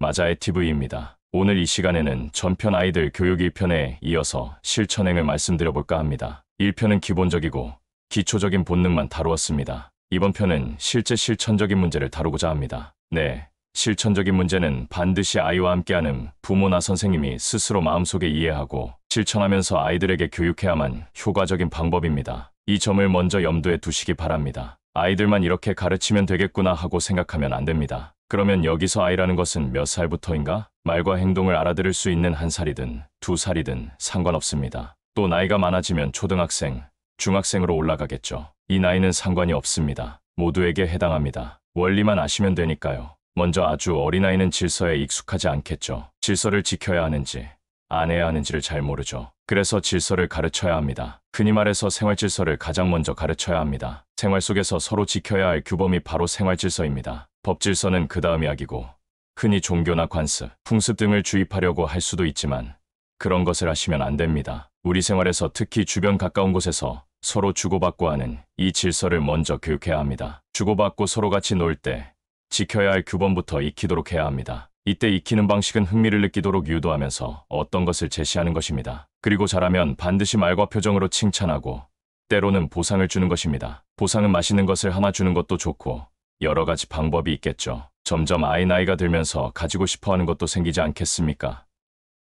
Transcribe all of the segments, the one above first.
마자의 TV입니다. 오늘 이 시간에는 전편 아이들 교육 1편에 이어서 실천행을 말씀드려볼까 합니다. 1편은 기본적이고 기초적인 본능만 다루었습니다. 이번 편은 실제 실천적인 문제를 다루고자 합니다. 네, 실천적인 문제는 반드시 아이와 함께하는 부모나 선생님이 스스로 마음속에 이해하고 실천하면서 아이들에게 교육해야만 효과적인 방법입니다. 이 점을 먼저 염두에 두시기 바랍니다. 아이들만 이렇게 가르치면 되겠구나 하고 생각하면 안 됩니다. 그러면 여기서 아이라는 것은 몇 살부터인가? 말과 행동을 알아들을 수 있는 1살이든 2살이든 상관없습니다. 또 나이가 많아지면 초등학생, 중학생으로 올라가겠죠. 이 나이는 상관이 없습니다. 모두에게 해당합니다. 원리만 아시면 되니까요. 먼저 아주 어린아이는 질서에 익숙하지 않겠죠. 질서를 지켜야 하는지 안 해야 하는지를 잘 모르죠. 그래서 질서를 가르쳐야 합니다. 흔히 말해서 생활질서를 가장 먼저 가르쳐야 합니다. 생활 속에서 서로 지켜야 할 규범이 바로 생활질서입니다. 법질서는 그 다음 이야기고, 흔히 종교나 관습, 풍습 등을 주입하려고 할 수도 있지만 그런 것을 하시면 안 됩니다. 우리 생활에서 특히 주변 가까운 곳에서 서로 주고받고 하는 이 질서를 먼저 교육해야 합니다. 주고받고 서로 같이 놀 때 지켜야 할 규범부터 익히도록 해야 합니다. 이때 익히는 방식은 흥미를 느끼도록 유도하면서 어떤 것을 제시하는 것입니다. 그리고 잘하면 반드시 말과 표정으로 칭찬하고 때로는 보상을 주는 것입니다. 보상은 맛있는 것을 하나 주는 것도 좋고 여러 가지 방법이 있겠죠. 점점 아이 나이가 들면서 가지고 싶어하는 것도 생기지 않겠습니까?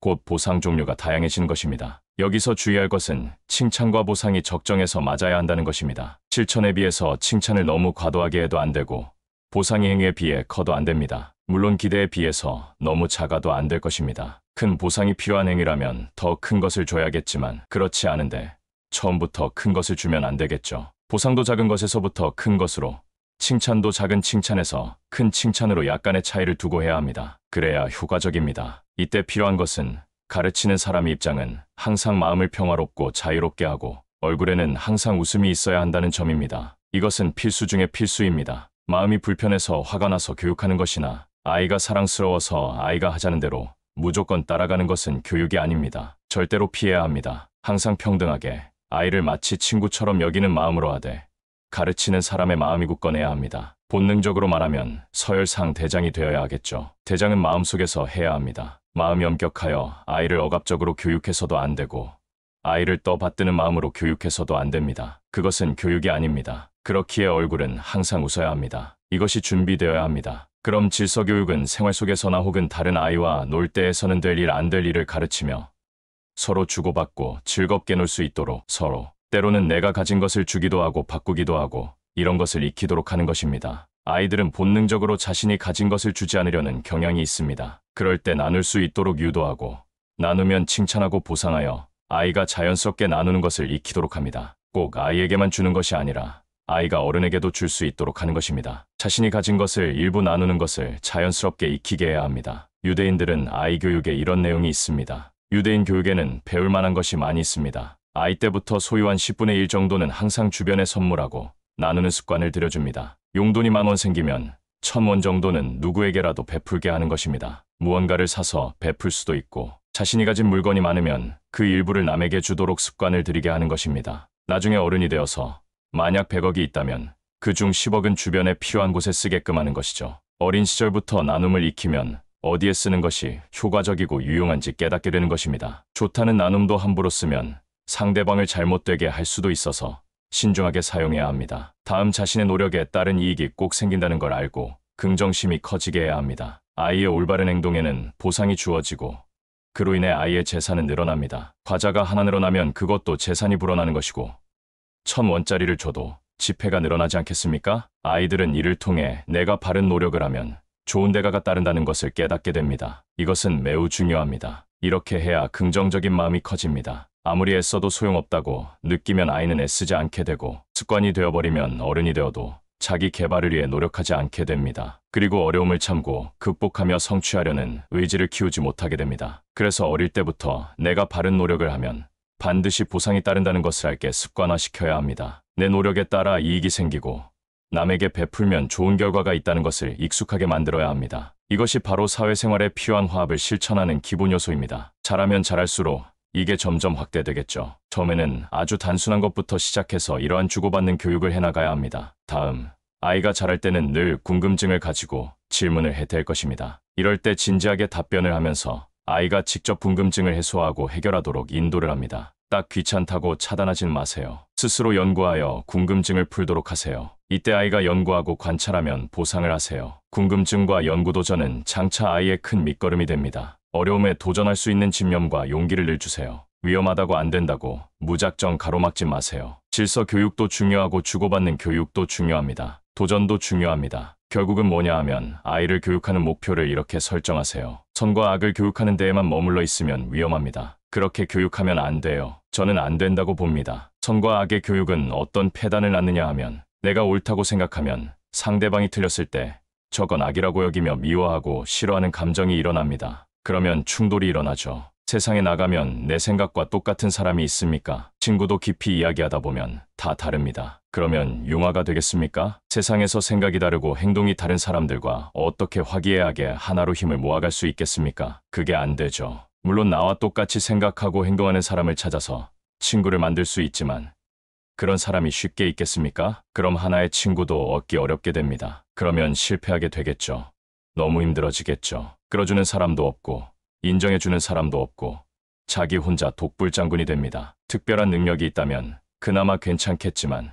곧 보상 종류가 다양해지는 것입니다. 여기서 주의할 것은 칭찬과 보상이 적정해서 맞아야 한다는 것입니다. 실천에 비해서 칭찬을 너무 과도하게 해도 안 되고 보상이 행위에 비해 커도 안 됩니다. 물론 기대에 비해서 너무 작아도 안 될 것입니다. 큰 보상이 필요한 행위라면 더 큰 것을 줘야겠지만 그렇지 않은데 처음부터 큰 것을 주면 안 되겠죠. 보상도 작은 것에서부터 큰 것으로, 칭찬도 작은 칭찬에서 큰 칭찬으로 약간의 차이를 두고 해야 합니다. 그래야 효과적입니다. 이때 필요한 것은 가르치는 사람의 입장은 항상 마음을 평화롭고 자유롭게 하고 얼굴에는 항상 웃음이 있어야 한다는 점입니다. 이것은 필수 중의 필수입니다. 마음이 불편해서 화가 나서 교육하는 것이나 아이가 사랑스러워서 아이가 하자는 대로 무조건 따라가는 것은 교육이 아닙니다. 절대로 피해야 합니다. 항상 평등하게 아이를 마치 친구처럼 여기는 마음으로 하되 가르치는 사람의 마음이 굳건해야 합니다. 본능적으로 말하면 서열상 대장이 되어야 하겠죠. 대장은 마음속에서 해야 합니다. 마음이 엄격하여 아이를 억압적으로 교육해서도 안 되고 아이를 떠받드는 마음으로 교육해서도 안 됩니다. 그것은 교육이 아닙니다. 그렇기에 얼굴은 항상 웃어야 합니다. 이것이 준비되어야 합니다. 그럼 질서교육은 생활 속에서나 혹은 다른 아이와 놀 때에서는 될 일 안 될 일을 가르치며 서로 주고받고 즐겁게 놀 수 있도록 서로 때로는 내가 가진 것을 주기도 하고 바꾸기도 하고 이런 것을 익히도록 하는 것입니다. 아이들은 본능적으로 자신이 가진 것을 주지 않으려는 경향이 있습니다. 그럴 때 나눌 수 있도록 유도하고 나누면 칭찬하고 보상하여 아이가 자연스럽게 나누는 것을 익히도록 합니다. 꼭 아이에게만 주는 것이 아니라 아이가 어른에게도 줄 수 있도록 하는 것입니다. 자신이 가진 것을 일부 나누는 것을 자연스럽게 익히게 해야 합니다. 유대인들은 아이 교육에 이런 내용이 있습니다. 유대인 교육에는 배울 만한 것이 많이 있습니다. 아이 때부터 소유한 10분의 1 정도는 항상 주변에 선물하고 나누는 습관을 들여줍니다. 용돈이 10,000원 생기면 1,000원 정도는 누구에게라도 베풀게 하는 것입니다. 무언가를 사서 베풀 수도 있고 자신이 가진 물건이 많으면 그 일부를 남에게 주도록 습관을 들이게 하는 것입니다. 나중에 어른이 되어서 만약 100억이 있다면 그중 10억은 주변에 필요한 곳에 쓰게끔 하는 것이죠. 어린 시절부터 나눔을 익히면 어디에 쓰는 것이 효과적이고 유용한지 깨닫게 되는 것입니다. 좋다는 나눔도 함부로 쓰면 상대방을 잘못되게 할 수도 있어서 신중하게 사용해야 합니다. 다음 자신의 노력에 따른 이익이 꼭 생긴다는 걸 알고 긍정심이 커지게 해야 합니다. 아이의 올바른 행동에는 보상이 주어지고 그로 인해 아이의 재산은 늘어납니다. 과자가 하나 늘어나면 그것도 재산이 불어나는 것이고 1,000원짜리를 줘도 지폐가 늘어나지 않겠습니까? 아이들은 이를 통해 내가 바른 노력을 하면 좋은 대가가 따른다는 것을 깨닫게 됩니다. 이것은 매우 중요합니다. 이렇게 해야 긍정적인 마음이 커집니다. 아무리 애써도 소용없다고 느끼면 아이는 애쓰지 않게 되고 습관이 되어버리면 어른이 되어도 자기 개발을 위해 노력하지 않게 됩니다. 그리고 어려움을 참고 극복하며 성취하려는 의지를 키우지 못하게 됩니다. 그래서 어릴 때부터 내가 바른 노력을 하면 반드시 보상이 따른다는 것을 알게 습관화시켜야 합니다. 내 노력에 따라 이익이 생기고 남에게 베풀면 좋은 결과가 있다는 것을 익숙하게 만들어야 합니다. 이것이 바로 사회생활에 필요한 화합을 실천하는 기본 요소입니다. 잘하면 잘할수록 이게 점점 확대되겠죠. 처음에는 아주 단순한 것부터 시작해서 이러한 주고받는 교육을 해나가야 합니다. 다음, 아이가 자랄 때는 늘 궁금증을 가지고 질문을 해야 될 것입니다. 이럴 때 진지하게 답변을 하면서 아이가 직접 궁금증을 해소하고 해결하도록 인도를 합니다. 딱 귀찮다고 차단하진 마세요. 스스로 연구하여 궁금증을 풀도록 하세요. 이때 아이가 연구하고 관찰하면 보상을 하세요. 궁금증과 연구 도전은 장차 아이의 큰 밑거름이 됩니다. 어려움에 도전할 수 있는 집념과 용기를 늘 주세요. 위험하다고 안 된다고 무작정 가로막지 마세요. 질서 교육도 중요하고 주고받는 교육도 중요합니다. 도전도 중요합니다. 결국은 뭐냐 하면 아이를 교육하는 목표를 이렇게 설정하세요. 선과 악을 교육하는 데에만 머물러 있으면 위험합니다. 그렇게 교육하면 안 돼요. 저는 안 된다고 봅니다. 선과 악의 교육은 어떤 폐단을 낳느냐 하면 내가 옳다고 생각하면 상대방이 틀렸을 때 저건 악이라고 여기며 미워하고 싫어하는 감정이 일어납니다. 그러면 충돌이 일어나죠. 세상에 나가면 내 생각과 똑같은 사람이 있습니까? 친구도 깊이 이야기하다 보면 다 다릅니다. 그러면 융화가 되겠습니까? 세상에서 생각이 다르고 행동이 다른 사람들과 어떻게 화기애애하게 하나로 힘을 모아갈 수 있겠습니까? 그게 안 되죠. 물론 나와 똑같이 생각하고 행동하는 사람을 찾아서 친구를 만들 수 있지만 그런 사람이 쉽게 있겠습니까? 그럼 하나의 친구도 얻기 어렵게 됩니다. 그러면 실패하게 되겠죠. 너무 힘들어지겠죠. 끌어주는 사람도 없고 인정해주는 사람도 없고 자기 혼자 독불장군이 됩니다. 특별한 능력이 있다면 그나마 괜찮겠지만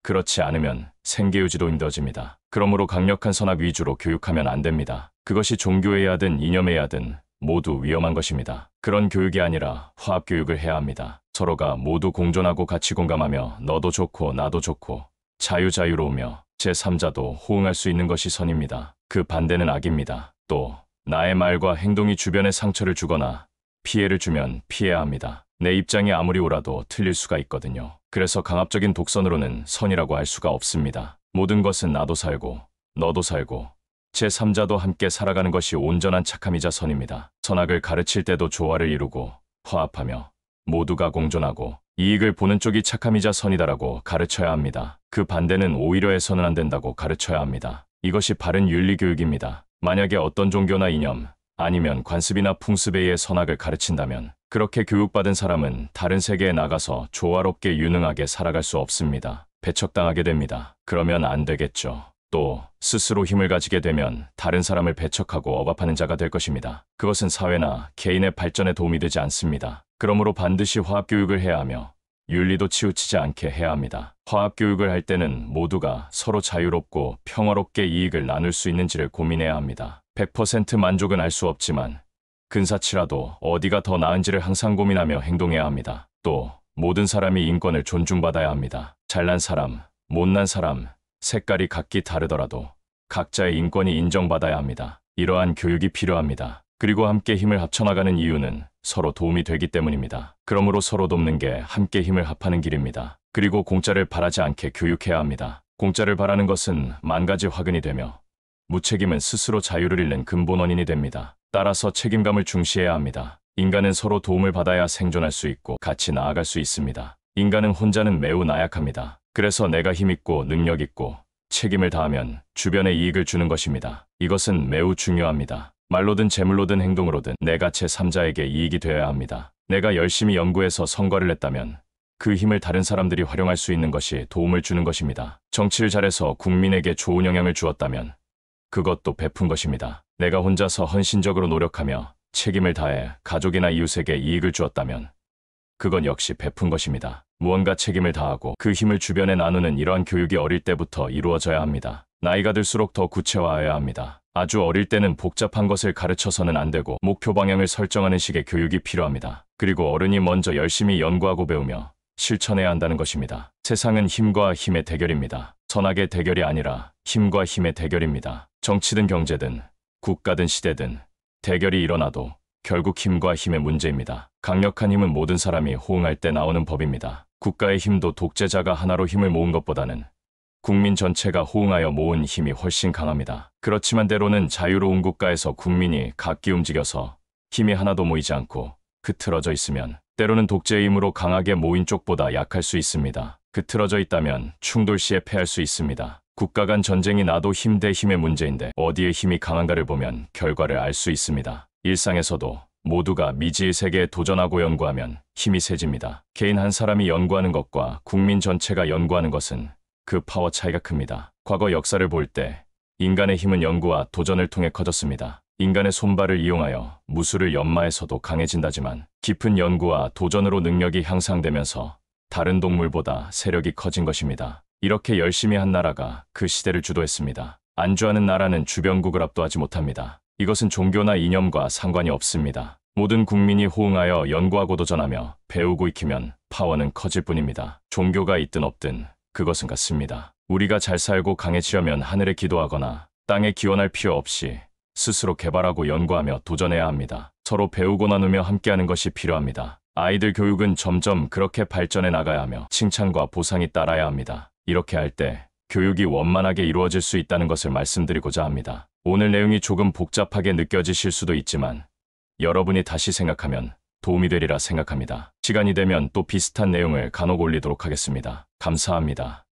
그렇지 않으면 생계유지도 힘들어집니다. 그러므로 강력한 선악 위주로 교육하면 안 됩니다. 그것이 종교에 하든 이념에 하든 모두 위험한 것입니다. 그런 교육이 아니라 화합교육을 해야 합니다. 서로가 모두 공존하고 같이 공감하며 너도 좋고 나도 좋고 자유로우며 제3자도 호응할 수 있는 것이 선입니다. 그 반대는 악입니다. 또 나의 말과 행동이 주변에 상처를 주거나 피해를 주면 피해야 합니다. 내 입장이 아무리 옳아도 틀릴 수가 있거든요. 그래서 강압적인 독선으로는 선이라고 할 수가 없습니다. 모든 것은 나도 살고 너도 살고 제3자도 함께 살아가는 것이 온전한 착함이자 선입니다. 선악을 가르칠 때도 조화를 이루고 화합하며 모두가 공존하고 이익을 보는 쪽이 착함이자 선이다라고 가르쳐야 합니다. 그 반대는 오히려 해서는 안 된다고 가르쳐야 합니다. 이것이 바른 윤리교육입니다. 만약에 어떤 종교나 이념 아니면 관습이나 풍습에 의해 선악을 가르친다면 그렇게 교육받은 사람은 다른 세계에 나가서 조화롭게 유능하게 살아갈 수 없습니다. 배척당하게 됩니다. 그러면 안 되겠죠. 또 스스로 힘을 가지게 되면 다른 사람을 배척하고 억압하는 자가 될 것입니다. 그것은 사회나 개인의 발전에 도움이 되지 않습니다. 그러므로 반드시 화합교육을 해야 하며 윤리도 치우치지 않게 해야 합니다. 화합교육을 할 때는 모두가 서로 자유롭고 평화롭게 이익을 나눌 수 있는지를 고민해야 합니다. 100% 만족은 알 수 없지만 근사치라도 어디가 더 나은지를 항상 고민하며 행동해야 합니다. 또 모든 사람이 인권을 존중받아야 합니다. 잘난 사람, 못난 사람, 색깔이 각기 다르더라도 각자의 인권이 인정받아야 합니다. 이러한 교육이 필요합니다. 그리고 함께 힘을 합쳐나가는 이유는 서로 도움이 되기 때문입니다. 그러므로 서로 돕는 게 함께 힘을 합하는 길입니다. 그리고 공짜를 바라지 않게 교육해야 합니다. 공짜를 바라는 것은 만 가지 화근이 되며 무책임은 스스로 자유를 잃는 근본 원인이 됩니다. 따라서 책임감을 중시해야 합니다. 인간은 서로 도움을 받아야 생존할 수 있고 같이 나아갈 수 있습니다. 인간은 혼자는 매우 나약합니다. 그래서 내가 힘있고 능력있고 책임을 다하면 주변에 이익을 주는 것입니다. 이것은 매우 중요합니다. 말로든 재물로든 행동으로든 내가 제3자에게 이익이 되어야 합니다. 내가 열심히 연구해서 성과를 냈다면 그 힘을 다른 사람들이 활용할 수 있는 것이 도움을 주는 것입니다. 정치를 잘해서 국민에게 좋은 영향을 주었다면 그것도 베푼 것입니다. 내가 혼자서 헌신적으로 노력하며 책임을 다해 가족이나 이웃에게 이익을 주었다면 그건 역시 베푼 것입니다. 무언가 책임을 다하고 그 힘을 주변에 나누는 이러한 교육이 어릴 때부터 이루어져야 합니다. 나이가 들수록 더 구체화해야 합니다. 아주 어릴 때는 복잡한 것을 가르쳐서는 안 되고 목표 방향을 설정하는 식의 교육이 필요합니다. 그리고 어른이 먼저 열심히 연구하고 배우며 실천해야 한다는 것입니다. 세상은 힘과 힘의 대결입니다. 선악의 대결이 아니라 힘과 힘의 대결입니다. 정치든 경제든 국가든 시대든 대결이 일어나도 결국 힘과 힘의 문제입니다. 강력한 힘은 모든 사람이 호응할 때 나오는 법입니다. 국가의 힘도 독재자가 하나로 힘을 모은 것보다는 국민 전체가 호응하여 모은 힘이 훨씬 강합니다. 그렇지만 때로는 자유로운 국가에서 국민이 각기 움직여서 힘이 하나도 모이지 않고 흐트러져 있으면 때로는 독재의 힘으로 강하게 모인 쪽보다 약할 수 있습니다. 흐트러져 있다면 충돌 시에 패할 수 있습니다. 국가 간 전쟁이 나도 힘 대 힘의 문제인데 어디에 힘이 강한가를 보면 결과를 알 수 있습니다. 일상에서도 모두가 미지의 세계에 도전하고 연구하면 힘이 세집니다. 개인 한 사람이 연구하는 것과 국민 전체가 연구하는 것은 그 파워 차이가 큽니다. 과거 역사를 볼 때 인간의 힘은 연구와 도전을 통해 커졌습니다. 인간의 손발을 이용하여 무술을 연마해서도 강해진다지만 깊은 연구와 도전으로 능력이 향상되면서 다른 동물보다 세력이 커진 것입니다. 이렇게 열심히 한 나라가 그 시대를 주도했습니다. 안주하는 나라는 주변국을 압도하지 못합니다. 이것은 종교나 이념과 상관이 없습니다. 모든 국민이 호응하여 연구하고 도전하며 배우고 익히면 파워는 커질 뿐입니다. 종교가 있든 없든 그것은 같습니다. 우리가 잘 살고 강해지려면 하늘에 기도하거나 땅에 기원할 필요 없이 스스로 개발하고 연구하며 도전해야 합니다. 서로 배우고 나누며 함께하는 것이 필요합니다. 아이들 교육은 점점 그렇게 발전해 나가야 하며 칭찬과 보상이 따라야 합니다. 이렇게 할 때 교육이 원만하게 이루어질 수 있다는 것을 말씀드리고자 합니다. 오늘 내용이 조금 복잡하게 느껴지실 수도 있지만 여러분이 다시 생각하면 도움이 되리라 생각합니다. 시간이 되면 또 비슷한 내용을 간혹 올리도록 하겠습니다. 감사합니다.